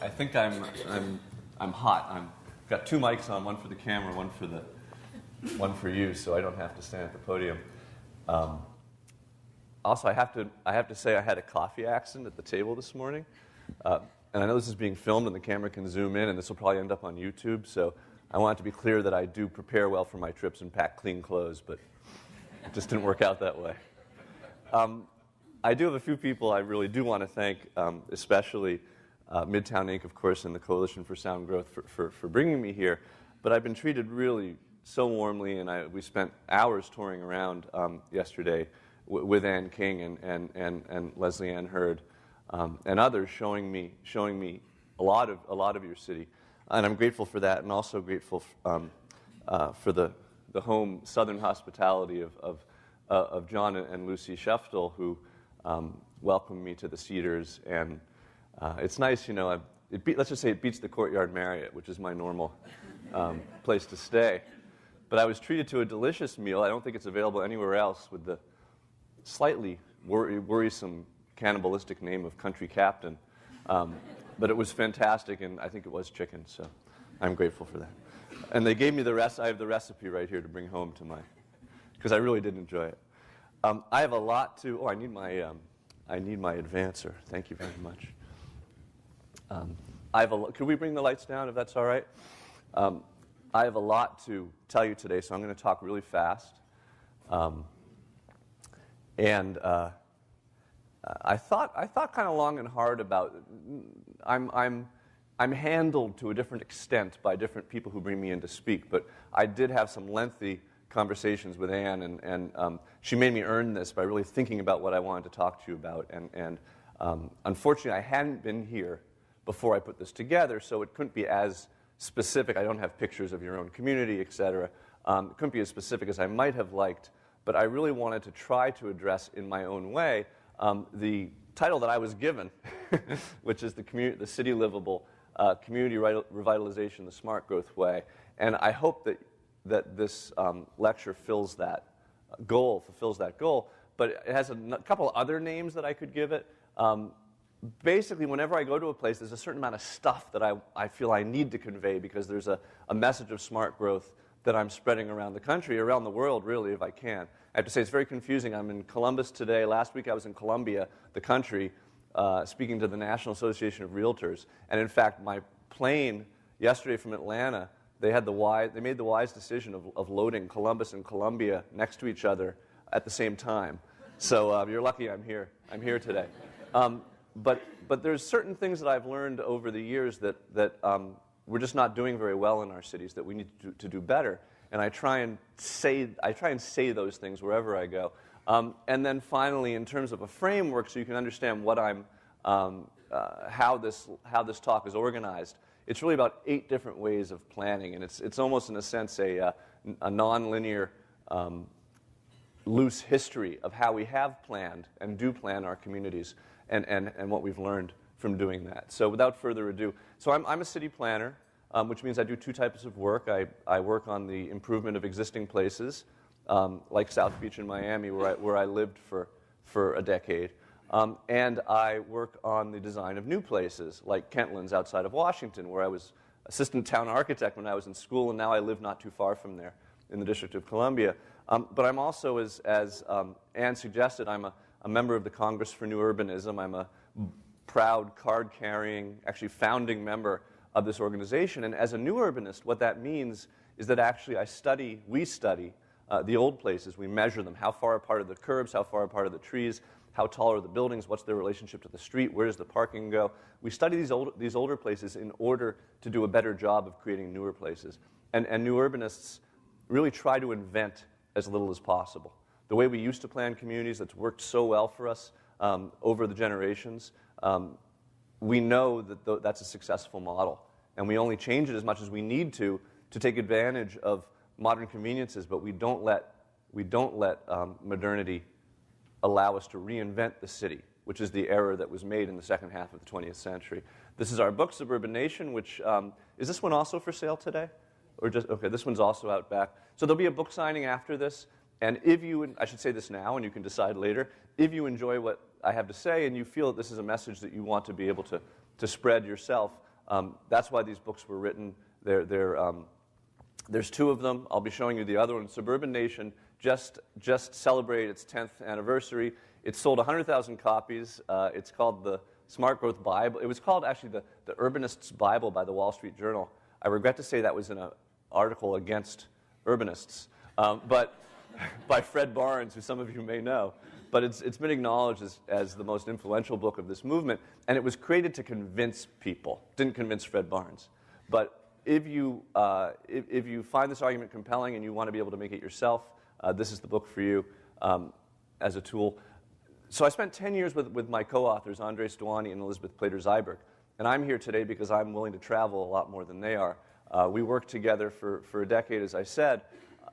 I think I'm hot. I've got two mics on, one for the camera, one for you, so I don't have to stand at the podium. Also, I have to say I had a coffee accident at the table this morning, and I know this is being filmed and the camera can zoom in, and this will probably end up on YouTube. So I want it to be clear that I do prepare well for my trips and pack clean clothes, but it just didn't work out that way. I do have a few people I really do want to thank, especially Midtown Inc., of course, and the Coalition for Sound Growth for bringing me here. But I've been treated really so warmly, and we spent hours touring around yesterday with Ann King and Leslie Ann Hurd and others, showing me a lot of your city, and I'm grateful for that, and also grateful for the home Southern hospitality of John and Lucy Sheftel, who welcomed me to the Cedars, and it's nice, let's just say it beats the Courtyard Marriott, which is my normal place to stay. But I was treated to a delicious meal. I don't think it's available anywhere else, with the slightly worrisome cannibalistic name of Country Captain. But it was fantastic, and I think it was chicken, so I'm grateful for that. And they gave me the rest. I have the recipe right here to bring home because I really did enjoy it. I have a lot to. Oh, I need my advancer. Thank you very much. Could we bring the lights down if that's all right? I have a lot to tell you today, so I'm going to talk really fast. I thought kind of long and hard about. I'm handled to a different extent by different people who bring me in to speak, but I did have some lengthy conversations with Anne, and she made me earn this by really thinking about what I wanted to talk to you about. And unfortunately, I hadn't been here before I put this together, so it couldn't be as specific. I don't have pictures of your own community, et cetera. It couldn't be as specific as I might have liked, but I really wanted to try to address in my own way the title that I was given, which is the City Livable Community Revitalization the Smart Growth Way. And I hope that this lecture fulfills that goal. But it has a couple other names that I could give it. Basically, whenever I go to a place, there's a certain amount of stuff that I feel I need to convey, because there's a message of smart growth that I'm spreading around the country, around the world, really, if I can. I have to say, it's very confusing. I'm in Columbus today. Last week I was in Columbia, the country, speaking to the National Association of Realtors. And in fact, my plane yesterday from Atlanta, they made the wise decision of loading Columbus and Columbia next to each other at the same time. So you're lucky I'm here. I'm here today. But there's certain things that I've learned over the years that we're just not doing very well in our cities, that we need to do better. And I try and say those things wherever I go. And then finally, in terms of a framework, so you can understand what how this talk is organized, it's really about 8 different ways of planning, and it's almost, in a sense, a nonlinear, loose history of how we have planned and do plan our communities, and what we've learned from doing that. So without further ado, so I'm a city planner, which means I do 2 types of work. I work on the improvement of existing places, like South Beach in Miami, where I lived for a decade. And I work on the design of new places, like Kentlands outside of Washington, where I was assistant town architect when I was in school, and now I live not too far from there in the District of Columbia. But I'm also, as Anne suggested, I'm a member of the Congress for New Urbanism. I'm a proud, card-carrying, actually founding member of this organization. And as a new urbanist, what that means is that actually we study the old places. We measure them. How far apart are the curbs? How far apart are the trees? How tall are the buildings? What's their relationship to the street? Where does the parking go? We study these older places in order to do a better job of creating newer places. And new urbanists really try to invent as little as possible. The way we used to plan communities that's worked so well for us over the generations, we know that that's a successful model. And we only change it as much as we need to take advantage of modern conveniences, but we don't let modernity allow us to reinvent the city, which is the error that was made in the second half of the 20th century. This is our book, Suburban Nation, which, is this one also for sale today? Or just, okay, this one's also out back. So there'll be a book signing after this, and I should say this now, and you can decide later, if you enjoy what I have to say and you feel that this is a message that you want to be able to spread yourself, That's why these books were written. There's two of them. I'll be showing you the other one. Suburban Nation just celebrated its 10th anniversary. It sold 100,000 copies. It's called the Smart Growth Bible. It was called actually the Urbanist's Bible by the Wall Street Journal. I regret to say that was in an article against urbanists, but by Fred Barnes, who some of you may know. But it's been acknowledged as the most influential book of this movement, and it was created to convince people. Didn't convince Fred Barnes. But if you find this argument compelling and you want to be able to make it yourself, this is the book for you as a tool. So I spent 10 years with my co-authors, Andres Duani and Elizabeth Plater-Zyberg. And I'm here today because I'm willing to travel a lot more than they are. We worked together for a decade, as I said,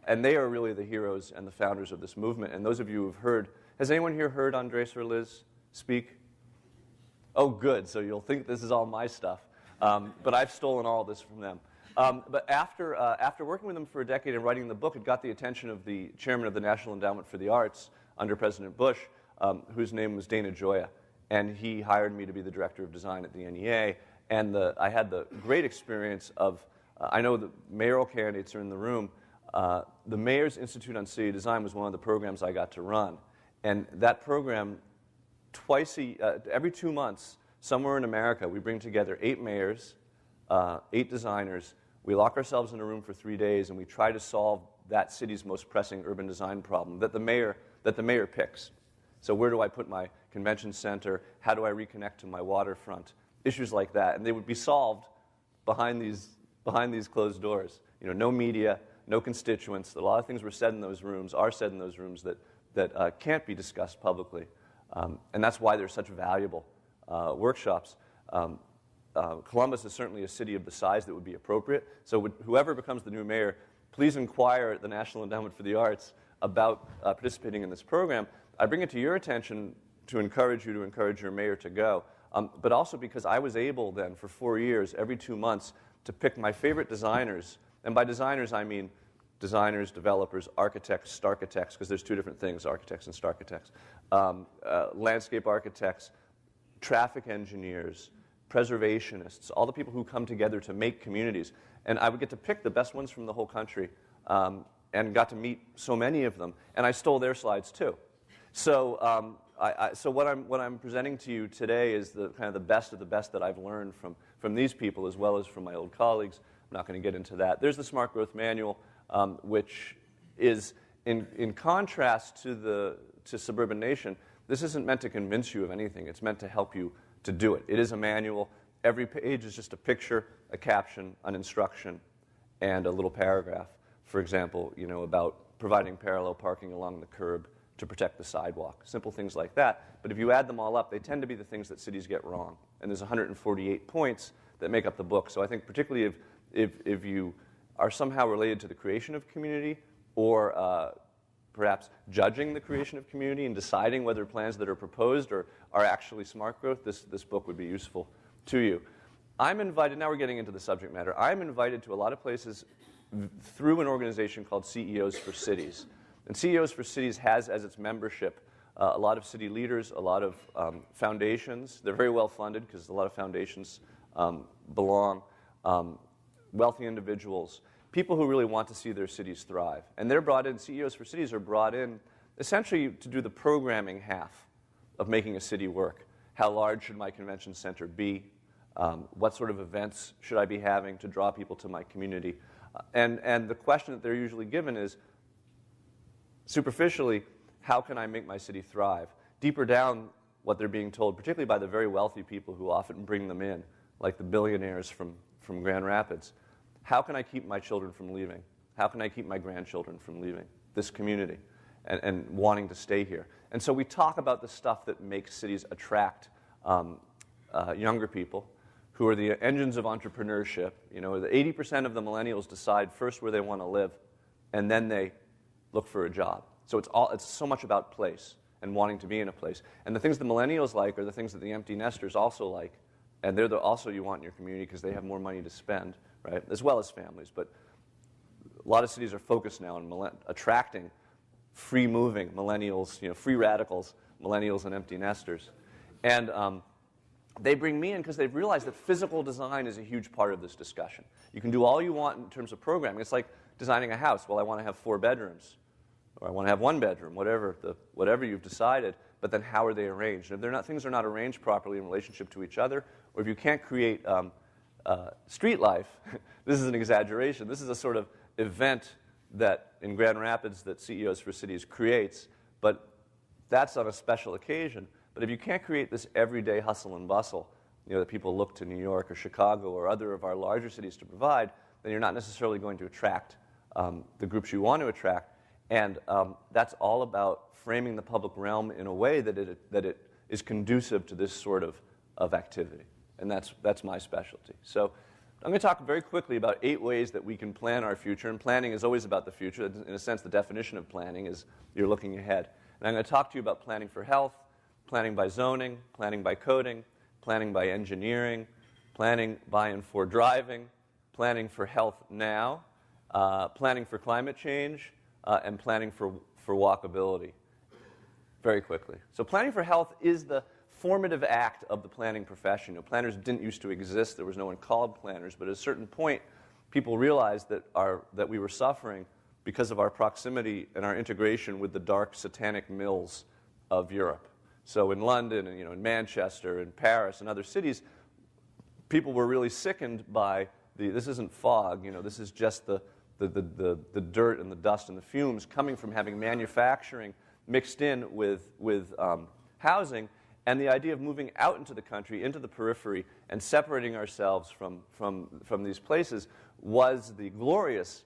and they are really the heroes and the founders of this movement. And those of you who've heard, has anyone here heard Andres or Liz speak? Oh, good. So you'll think this is all my stuff. But I've stolen all of this from them. But after working with them for a decade and writing the book, it got the attention of the chairman of the National Endowment for the Arts under President Bush, whose name was Dana Gioia. And he hired me to be the director of design at the NEA. And I had the great experience of, I know the mayoral candidates are in the room. The Mayor's Institute on City Design was one of the programs I got to run. And that program, every 2 months, somewhere in America, we bring together 8 mayors, 8 designers. We lock ourselves in a room for 3 days, and we try to solve that city's most pressing urban design problem that the mayor picks. So where do I put my convention center? How do I reconnect to my waterfront? Issues like that, and they would be solved behind these closed doors. You know, no media, no constituents. A lot of things are said in those rooms that can't be discussed publicly, and that's why they're such valuable workshops. Columbus is certainly a city of the size that would be appropriate. So whoever becomes the new mayor, please inquire at the National Endowment for the Arts about participating in this program. I bring it to your attention to encourage you to encourage your mayor to go, but also because I was able then for 4 years, every 2 months, to pick my favorite designers. And by designers, I mean designers, developers, architects, starchitects, because there's 2 different things, architects and starchitects, landscape architects, traffic engineers, preservationists, all the people who come together to make communities. And I would get to pick the best ones from the whole country and got to meet so many of them. And I stole their slides too. So, so what I'm presenting to you today is the kind of the best that I've learned from these people as well as from my old colleagues. I'm not going to get into that. There's the Smart Growth Manual, which is in contrast to Suburban Nation. This isn't meant to convince you of anything. It's meant to help you to do it. It is a manual. Every page is just a picture, a caption, an instruction, and a little paragraph. For example, you know, about providing parallel parking along the curb to protect the sidewalk. Simple things like that. But if you add them all up, they tend to be the things that cities get wrong. And there's 148 points that make up the book. So I think particularly if you are somehow related to the creation of community or perhaps judging the creation of community and deciding whether plans that are proposed are actually smart growth, this book would be useful to you. I'm invited, now we're getting into the subject matter, I'm invited to a lot of places through an organization called CEOs for Cities. And CEOs for Cities has as its membership a lot of city leaders, a lot of foundations. They're very well funded because a lot of foundations belong, wealthy individuals, people who really want to see their cities thrive. And they're brought in, CEOs for Cities are brought in essentially to do the programming half of making a city work. How large should my convention center be? What sort of events should I be having to draw people to my community? And the question that they're usually given is, superficially, how can I make my city thrive? Deeper down, what they're being told, particularly by the very wealthy people who often bring them in, like the billionaires from Grand Rapids, how can I keep my children from leaving? How can I keep my grandchildren from leaving this community and wanting to stay here? And so we talk about the stuff that makes cities attract younger people who are the engines of entrepreneurship. You know, the 80% of the millennials decide first where they want to live, and then they look for a job. So it's so much about place and wanting to be in a place. And the things the millennials like are the things that the empty nesters also like, and they're also you want in your community because they have more money to spend, right? As well as families. But a lot of cities are focused now on attracting free-moving millennials, you know, free radicals, millennials and empty nesters. And they bring me in because they've realized that physical design is a huge part of this discussion. You can do all you want in terms of programming. It's like designing a house. Well, I want to have 4 bedrooms, or I want to have 1 bedroom, whatever you've decided, but then how are they arranged? And if things are not arranged properly in relationship to each other, or if you can't create street life, this is an exaggeration. This is a sort of event that in Grand Rapids that CEOs for Cities creates, but that's on a special occasion. But if you can't create this everyday hustle and bustle, that people look to New York or Chicago or other of our larger cities to provide, then you're not necessarily going to attract the groups you want to attract. And that's all about framing the public realm in a way that it is conducive to this sort of activity. And that's my specialty. So I'm going to talk very quickly about 8 ways that we can plan our future. And planning is always about the future. In a sense, the definition of planning is you're looking ahead. And I'm going to talk to you about planning for health, planning by zoning, planning by coding, planning by engineering, planning by and for driving, planning for health now, planning for climate change, and planning for walkability. Very quickly. So planning for health is the formative act of the planning profession. Planners didn't used to exist. There was no one called planners. But at a certain point, people realized that we were suffering because of our proximity and our integration with the dark satanic mills of Europe. So in London and in Manchester and Paris and other cities, people were really sickened by this isn't fog, this is just the dirt and the dust and the fumes coming from having manufacturing mixed in with housing, and the idea of moving out into the country, into the periphery, and separating ourselves from these places was the glorious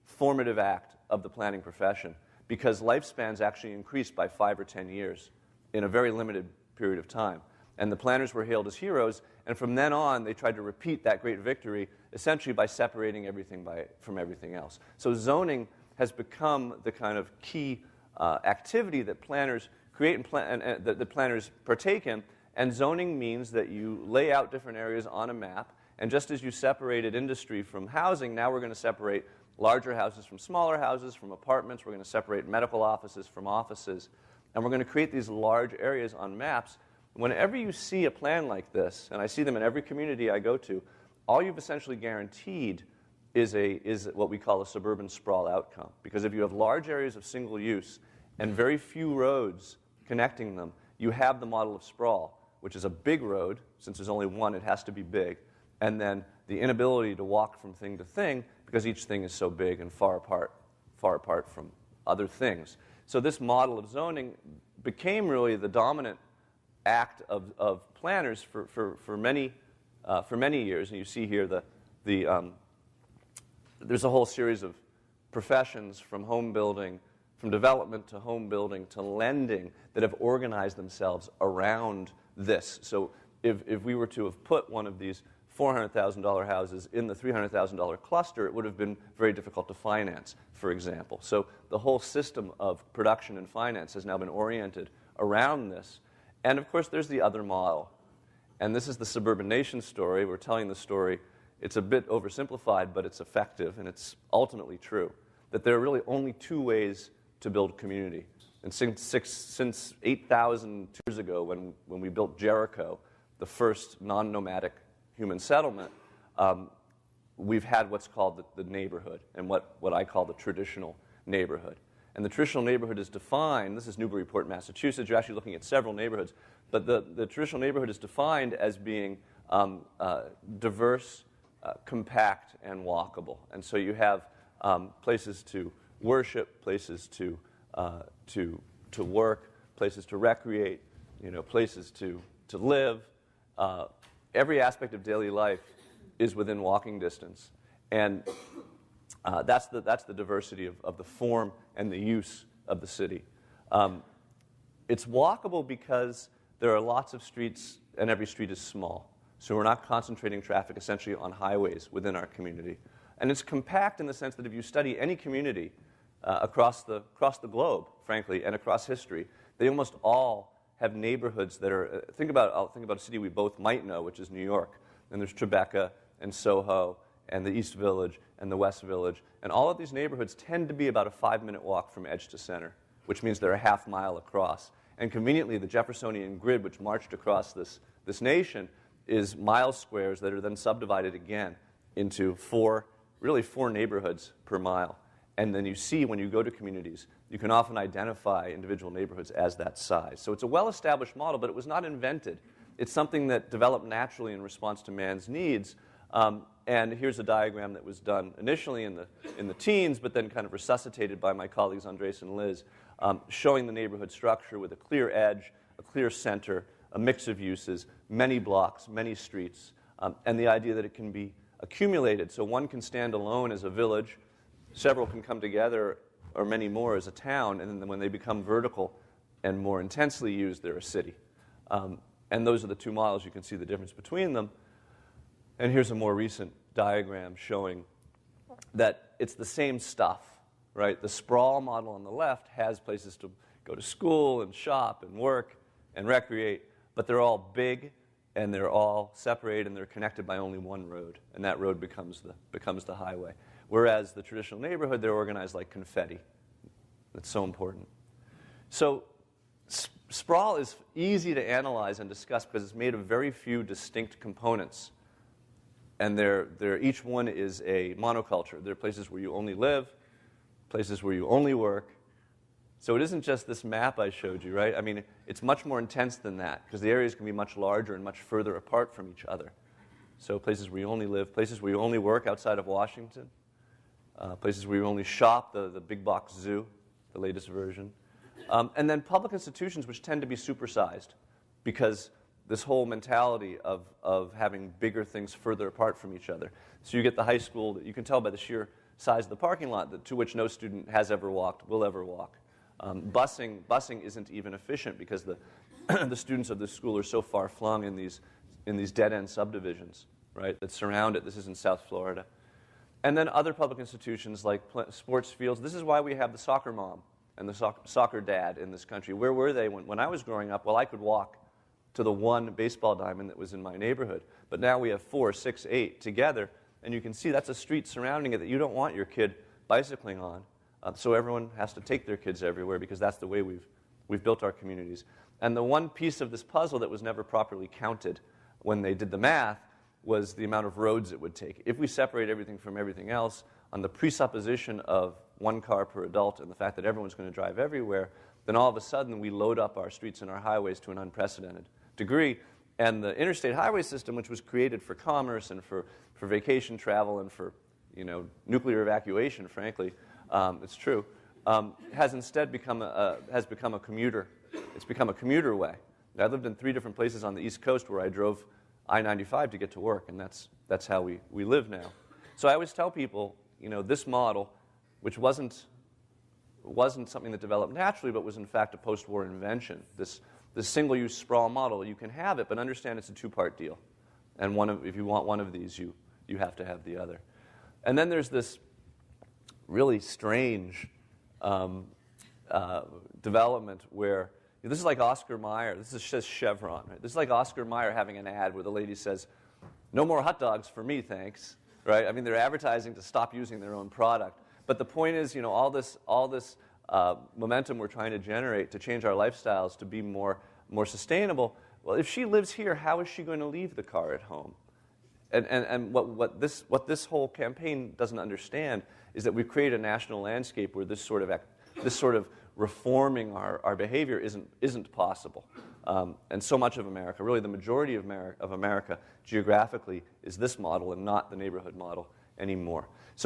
formative act of the planning profession, because lifespans actually increased by 5 or 10 years in a very limited period of time. And the planners were hailed as heroes, and from then on, they tried to repeat that great victory, essentially by separating everything from everything else. So zoning has become the kind of key activity that planners create and that planners partake in, and zoning means that you lay out different areas on a map, and just as you separated industry from housing, now we're going to separate larger houses from smaller houses, from apartments, we're going to separate medical offices from offices, and we're going to create these large areas on maps. Whenever you see a plan like this, and I see them in every community I go to, all you've essentially guaranteed is what we call a suburban sprawl outcome. Because if you have large areas of single use and very few roads connecting them, you have the model of sprawl, which is a big road. Since there's only one, it has to be big. And then the inability to walk from thing to thing because each thing is so big and far apart from other things. So this model of zoning became really the dominant act of planners for many years. And you see here there's a whole series of professions, from home building, from development to home building to lending, that have organized themselves around this. So if we were to have put one of these $400,000 houses in the $300,000 cluster, it would have been very difficult to finance, for example. So the whole system of production and finance has now been oriented around this. And of course, there's the other model. And this is the suburban nation story. We're telling the story. It's a bit oversimplified, but it's effective, and it's ultimately true, that there are really only 2 ways to build community. And since 8,000 years ago, when we built Jericho, the first non-nomadic human settlement, we've had what's called the neighborhood, and what I call the traditional neighborhood. And the traditional neighborhood is defined, this is Newburyport, Massachusetts, you're actually looking at several neighborhoods, but the traditional neighborhood is defined as being diverse, compact, and walkable. And so you have places to worship, places to work, places to recreate, places to live. Every aspect of daily life is within walking distance. And that's the diversity of the form and the use of the city. It's walkable because there are lots of streets, and every street is small. So we're not concentrating traffic essentially on highways within our community. And it's compact in the sense that if you study any community across the globe, frankly, and across history, they almost all have neighborhoods that are, think about a city we both might know, which is New York. And there's Tribeca and Soho and the East Village and the West Village. And all of these neighborhoods tend to be about a 5-minute walk from edge to center, which means they're a half mile across. And conveniently, the Jeffersonian grid, which marched across this this nation is mile squares that are then subdivided again into really four neighborhoods per mile. And then you see when you go to communities, you can often identify individual neighborhoods as that size. So it's a well-established model, but it was not invented. It's something that developed naturally in response to man's needs. And here's a diagram that was done initially in the teens, but then kind of resuscitated by my colleagues Andres and Liz, showing the neighborhood structure with a clear edge, a clear center, a mix of uses, many blocks, many streets, and the idea that it can be accumulated. So one can stand alone as a village, several can come together, or many more as a town, and then when they become vertical and more intensely used, they're a city. And those are the two models. You can see the difference between them. And here's a more recent diagram showing that it's the same stuff, right? The sprawl model on the left has places to go to school and shop and work and recreate, but they're all big and they're all separated and they're connected by only one road, and that road becomes the highway. Whereas the traditional neighborhood, they're organized like confetti. That's so important. So sprawl is easy to analyze and discuss because it's made of very few distinct components. And each one is a monoculture. There are places where you only live, places where you only work. So it isn't just this map I showed you, right? I mean, it's much more intense than that because the areas can be much larger and much further apart from each other. So places where you only live, places where you only work outside of Washington, places where you only shop, the big box zoo, the latest version. And then public institutions, which tend to be supersized because this whole mentality of having bigger things further apart from each other. So you get the high school that you can tell by the sheer size of the parking lot to which no student has ever walked, will ever walk. Busing isn't even efficient because the students of this school are so far flung in these dead-end subdivisions, right, that surround it. This is in South Florida. And then other public institutions like sports fields. This is why we have the soccer mom and the soccer dad in this country. Where were they when I was growing up? Well, I could walk to the one baseball diamond that was in my neighborhood. But now we have 4, 6, 8 together, and you can see that's a street surrounding it that you don't want your kid bicycling on. So everyone has to take their kids everywhere because that's the way we've built our communities. And the one piece of this puzzle that was never properly counted when they did the math was the amount of roads it would take. If we separate everything from everything else on the presupposition of one car per adult and the fact that everyone's going to drive everywhere, then all of a sudden we load up our streets and our highways to an unprecedented degree. And the interstate highway system, which was created for commerce and for vacation travel and for nuclear evacuation, frankly, it's true, has instead become a commuter. It's become a commuter way. I lived in 3 different places on the East Coast where I drove I-95 to get to work, and that's how we live now. So I always tell people, this model, which wasn't something that developed naturally, but was in fact a post-war invention, this single-use sprawl model, you can have it, but understand it's a 2-part deal. And if you want one of these, you have to have the other. And then there's this really strange development where this is like Oscar Mayer. This is just Chevron. Right? This is like Oscar Mayer having an ad where the lady says, "No more hot dogs for me, thanks." Right? I mean, they're advertising to stop using their own product. But the point is, all this momentum we're trying to generate to change our lifestyles to be more sustainable. Well, if she lives here, how is she going to leave the car at home? And what this whole campaign doesn't understand is that we've created a national landscape where this sort of reforming our behavior isn't possible. And so much of America, really the majority of America geographically, is this model and not the neighborhood model anymore. So